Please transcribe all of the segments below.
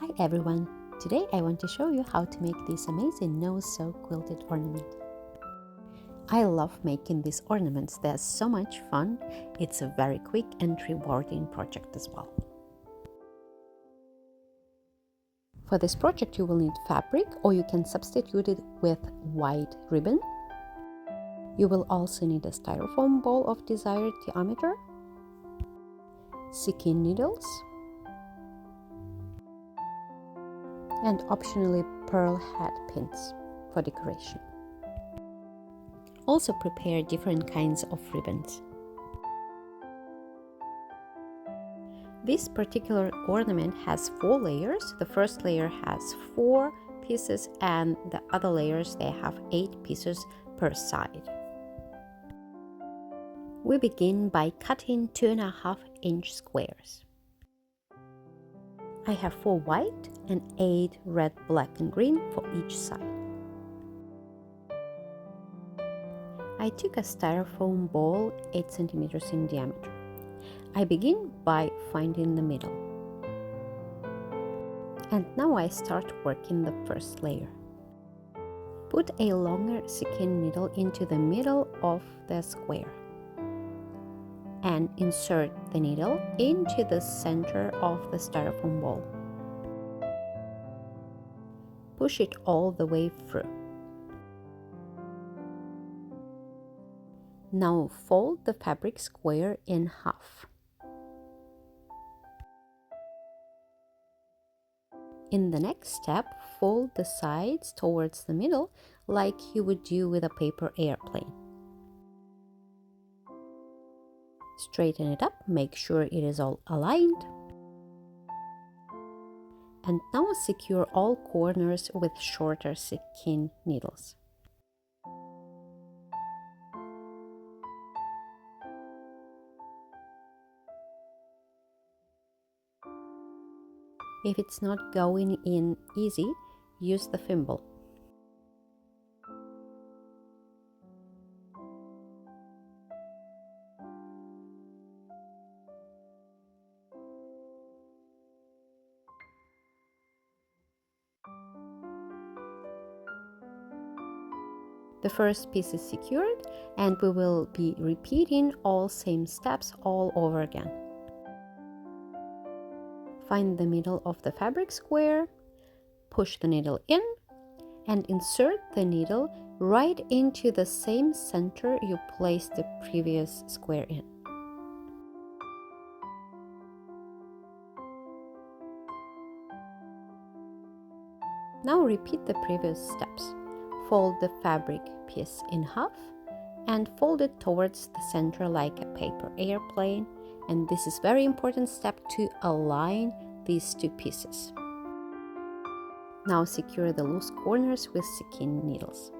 Hi everyone! Today I want to show you how to make this amazing no-sew quilted ornament. I love making these ornaments, they're so much fun. It's a very quick and rewarding project as well. For this project you will need fabric, or you can substitute it with white ribbon. You will also need a styrofoam ball of desired diameter, sequin needles, and optionally pearl head pins for decoration. Also prepare different kinds of ribbons. This particular ornament has 4 layers. The first layer has 4 pieces and the other layers they have 8 pieces per side. We begin by cutting 2.5-inch squares. I have 4 white and 8 red, black and green for each side. I took a styrofoam ball 8 cm in diameter. I begin by finding the middle. And now I start working the first layer. Put a longer sequin needle into the middle of the square and insert the needle into the center of the styrofoam ball. Push it all the way through. Now fold the fabric square in half. In the next step, fold the sides towards the middle like you would do with a paper airplane. Straighten it up, make sure it is all aligned. And now secure all corners with shorter sequin needles. If it's not going in easy, use the thimble. The first piece is secured and we will be repeating all same steps all over again. Find the middle of the fabric square, push the needle in and insert the needle right into the same center you placed the previous square in. Now repeat the previous steps. Fold the fabric piece in half and fold it towards the center like a paper airplane, and this is very important step to align these two pieces. Now secure the loose corners with sequin needles.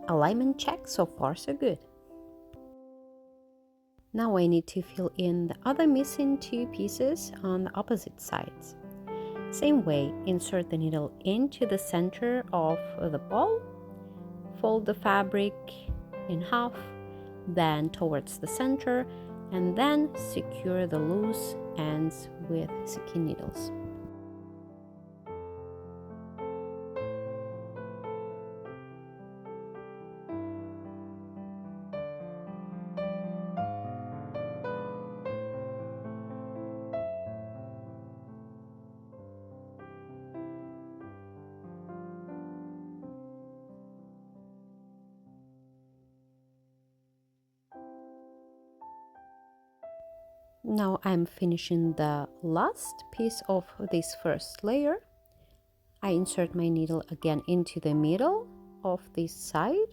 Alignment check, so far so good. Now I need to fill in the other missing 2 pieces on the opposite sides. Same way, insert the needle into the center of the ball, fold the fabric in half, then towards the center, and then secure the loose ends with sequin needles. Now I'm finishing the last piece of this first layer. I insert my needle again into the middle of this side,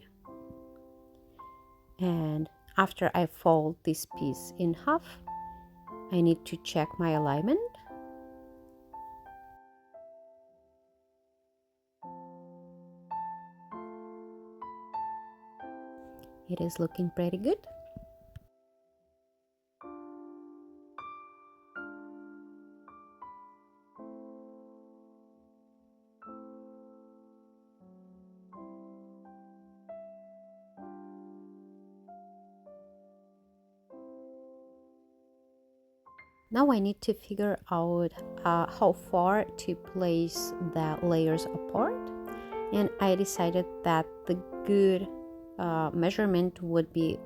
and after I fold this piece in half, I need to check my alignment. It is looking pretty good. Now I need to figure out how far to place the layers apart, and I decided that the good measurement would be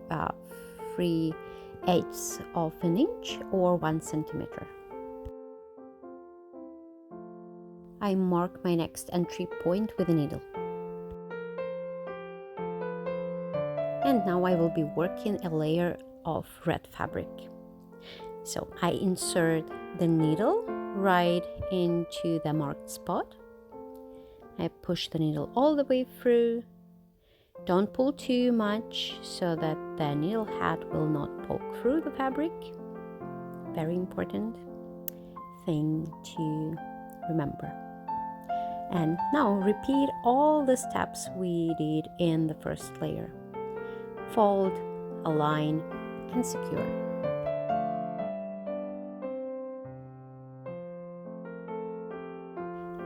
3/8 of an inch or 1 centimeter. I mark my next entry point with a needle. And now I will be working a layer of red fabric. So I insert the needle right into the marked spot. I push the needle all the way through. Don't pull too much so that the needle head will not poke through the fabric. Very important thing to remember. And now repeat all the steps we did in the first layer. Fold, align, and secure.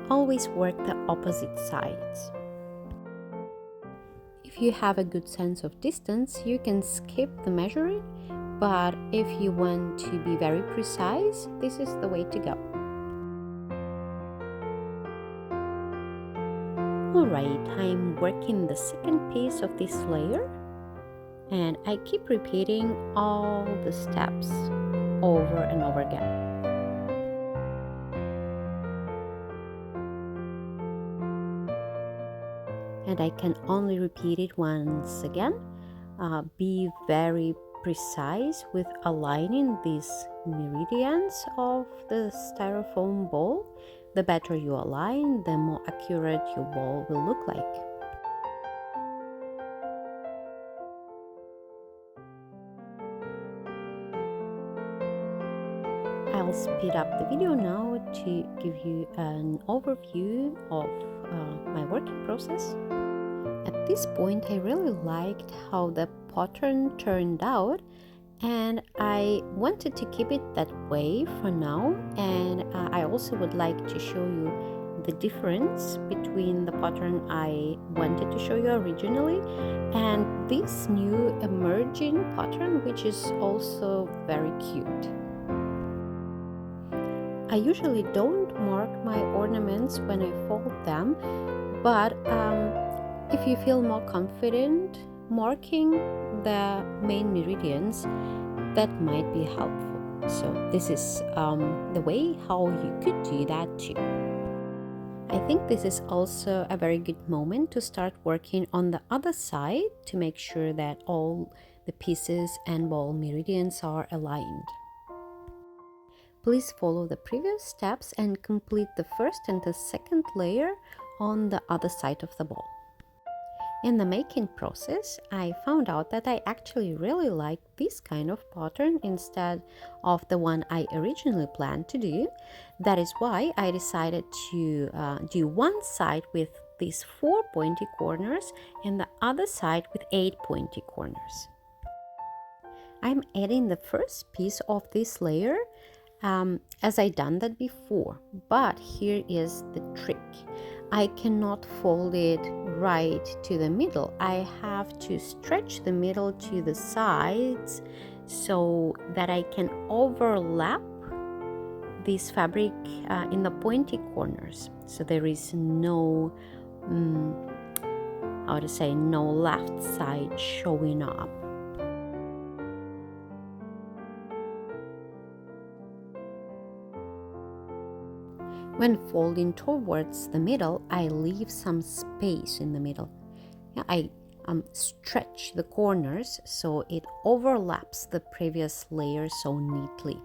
Always work the opposite sides. If you have a good sense of distance, you can skip the measuring, but if you want to be very precise, this is the way to go. Alright, I'm working the second piece of this layer, and I keep repeating all the steps over and over again. And I can only repeat it once again. Be very precise with aligning these meridians of the styrofoam ball. The better you align, the more accurate your ball will look like. I'll speed up the video now to give you an overview of my working process. At this point, I really liked how the pattern turned out, and I wanted to keep it that way for now. And I also would like to show you the difference between the pattern I wanted to show you originally and this new emerging pattern, which is also very cute. I usually don't mark my ornaments when I fold them, but if you feel more confident marking the main meridians, that might be helpful. So this is the way how you could do that too. I think this is also a very good moment to start working on the other side to make sure that all the pieces and ball meridians are aligned. Please follow the previous steps and complete the first and the second layer on the other side of the ball. In the making process, I found out that I actually really like this kind of pattern instead of the one I originally planned to do. That is why I decided to do one side with these 4 pointy corners and the other side with 8 pointy corners. I'm adding the first piece of this layer as I done that before, but here is the trick. I cannot fold it right to the middle. I have to stretch the middle to the sides so that I can overlap this fabric in the pointy corners, so there is no no left side showing up. When folding towards the middle, I leave some space in the middle. I stretch the corners so it overlaps the previous layer so neatly.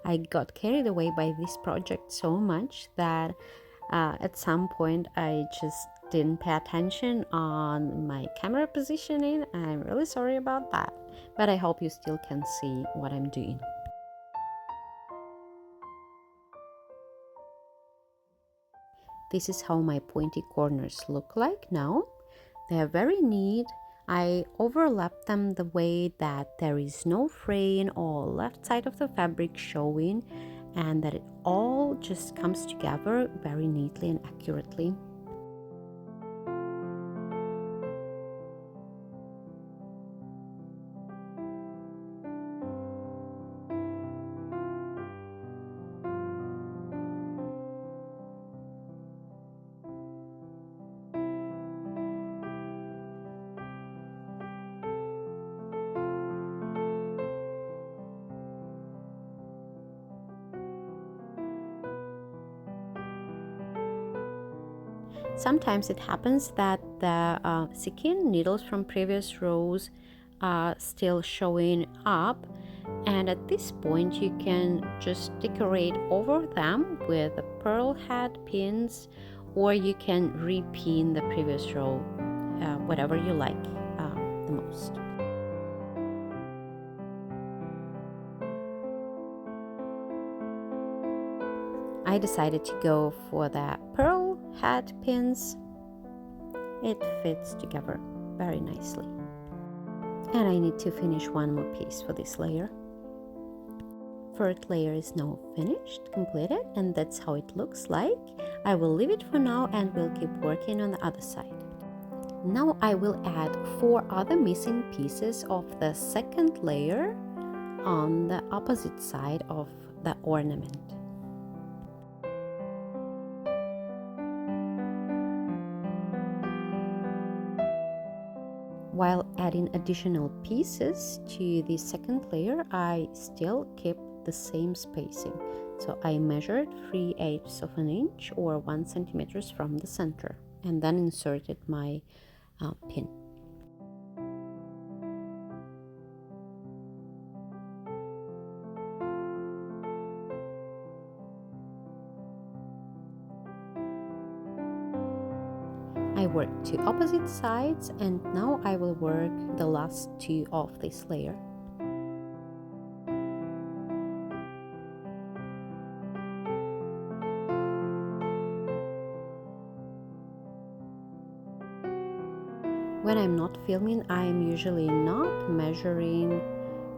I got carried away by this project so much that at some point I just didn't pay attention on my camera positioning. I'm really sorry about that, but I hope you still can see what I'm doing. This is how my pointy corners look like now. They are very neat. I overlap them the way that there is no fraying or left side of the fabric showing, and that it all just comes together very neatly and accurately. Sometimes it happens that the skein needles from previous rows are still showing up, and at this point you can just decorate over them with the pearl head pins, or you can repin the previous row, whatever you like the most. I decided to go for the pearl head pins. It fits together very nicely. And I need to finish one more piece for this layer. Third layer is now finished, completed, and that's how it looks like. I will leave it for now and we'll keep working on the other side. Now I will add 4 other missing pieces of the second layer on the opposite side of the ornament. While adding additional pieces to the second layer, I still keep the same spacing. So I measured 3/8 of an inch or 1 centimeter from the center, and then inserted my pin. I worked 2 opposite sides, and now I will work the last 2 of this layer. When I'm not filming, I'm usually not measuring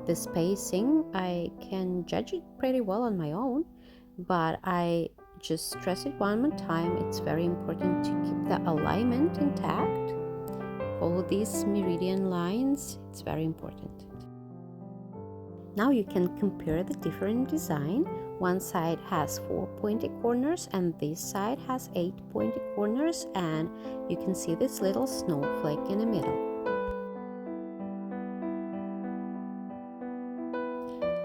the spacing. I can judge it pretty well on my own, but I just stress it one more time. It's very important to keep the alignment intact. Follow these meridian lines, it's very important. Now you can compare the different design. One side has 4 pointy corners and this side has 8 pointy corners, and you can see this little snowflake in the middle.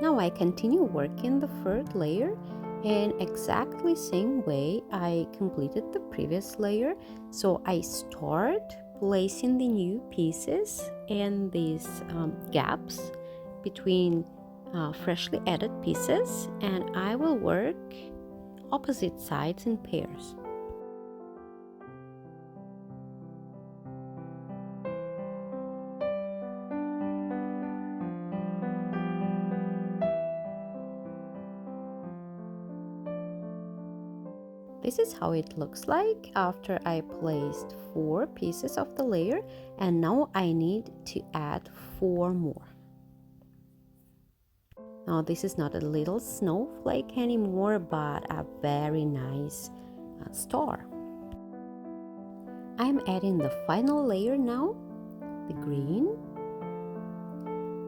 Now I continue working the third layer in exactly same way I completed the previous layer. So I start placing the new pieces in these gaps between freshly added pieces, and I will work opposite sides in pairs. This is how it looks like after I placed 4 pieces of the layer, and now I need to add 4 more. Now this is not a little snowflake anymore, but a very nice star. I'm adding the final layer now, the green,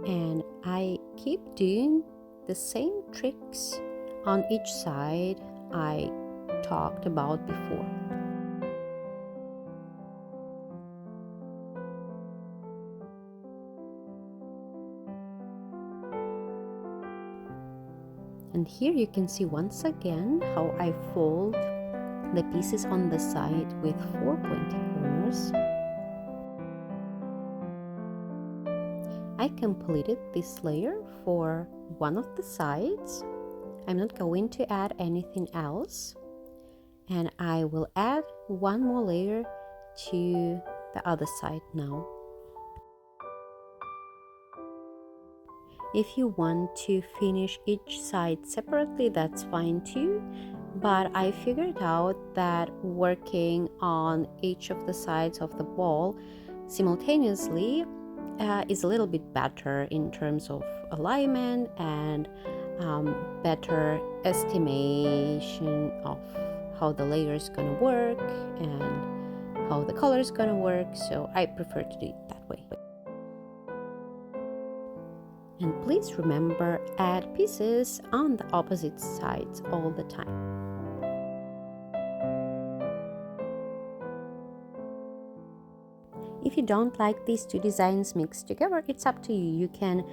and I keep doing the same tricks on each side I talked about before. And here you can see once again how I fold the pieces on the side with 4 pointy corners. I completed this layer for one of the sides. I'm not going to add anything else, and I will add one more layer to the other side now. If you want to finish each side separately, that's fine too, but I figured out that working on each of the sides of the ball simultaneously is a little bit better in terms of alignment and better estimation of how the layer is going to work and how the color is going to work, so I prefer to do it that way. And please remember, add pieces on the opposite sides all the time. If you don't like these 2 designs mixed together, it's up to you. You can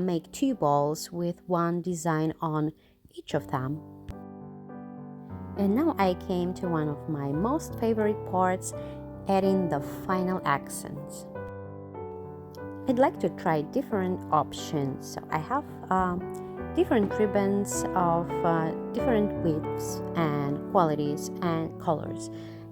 make 2 balls with one design on each of them. And now I came to one of my most favorite parts, adding the final accents. I'd like to try different options. So I have different ribbons of different widths and qualities and colors,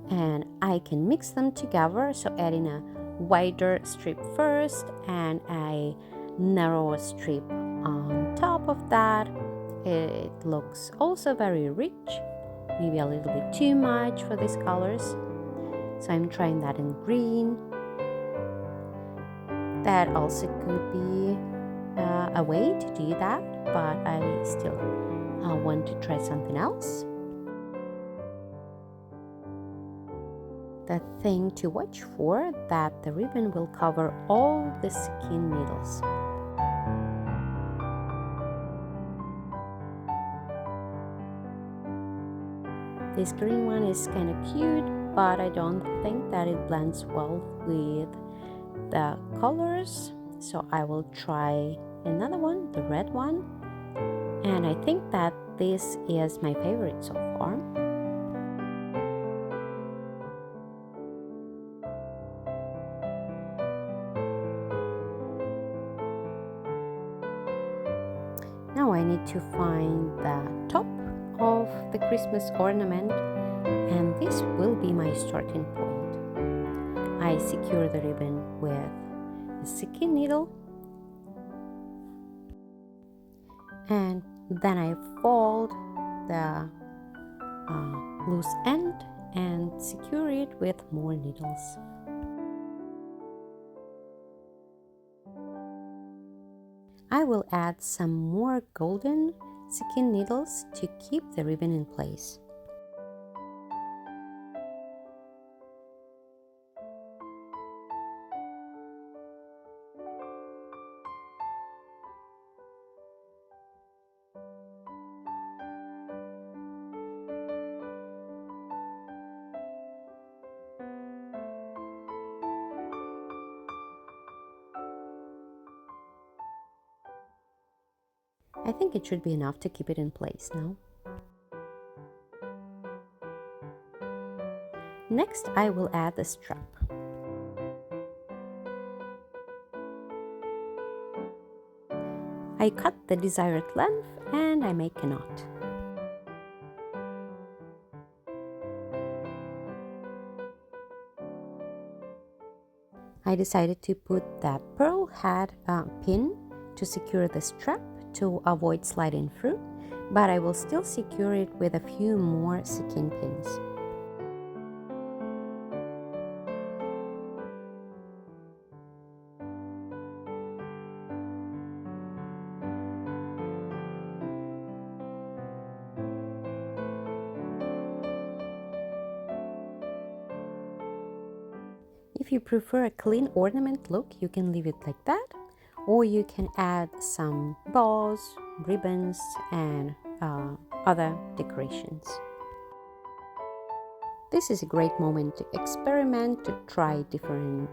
and I can mix them together. So adding a wider strip first and a narrower strip on top of that. It looks also very rich, maybe a little bit too much for these colors. So I'm trying that in green. That also could be a way to do that, but I still want to try something else. The thing to watch for that the ribbon will cover all the skein needles. This green one is kind of cute, but I don't think that it blends well with the colors, so I will try another one, the red one, and I think that this is my favorite so far. Now I need to find the top of the Christmas ornament, and this will be my starting point. I secure the ribbon with a skein needle, and then I fold the loose end and secure it with more needles. I will add some more golden skein needles to keep the ribbon in place. I think it should be enough to keep it in place now. Next, I will add the strap. I cut the desired length and I make a knot. I decided to put that pearl head pin to secure the strap to avoid sliding through, but I will still secure it with a few more skein pins. If you prefer a clean ornament look, you can leave it like that, or you can add some bows, ribbons, and other decorations. This is a great moment to experiment, to try different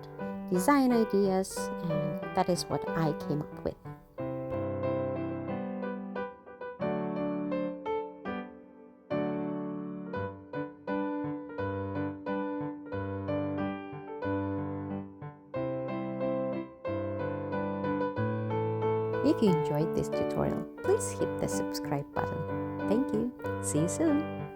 design ideas, and that is what I came up with. If you enjoyed this tutorial, please hit the subscribe button. Thank you. See you soon.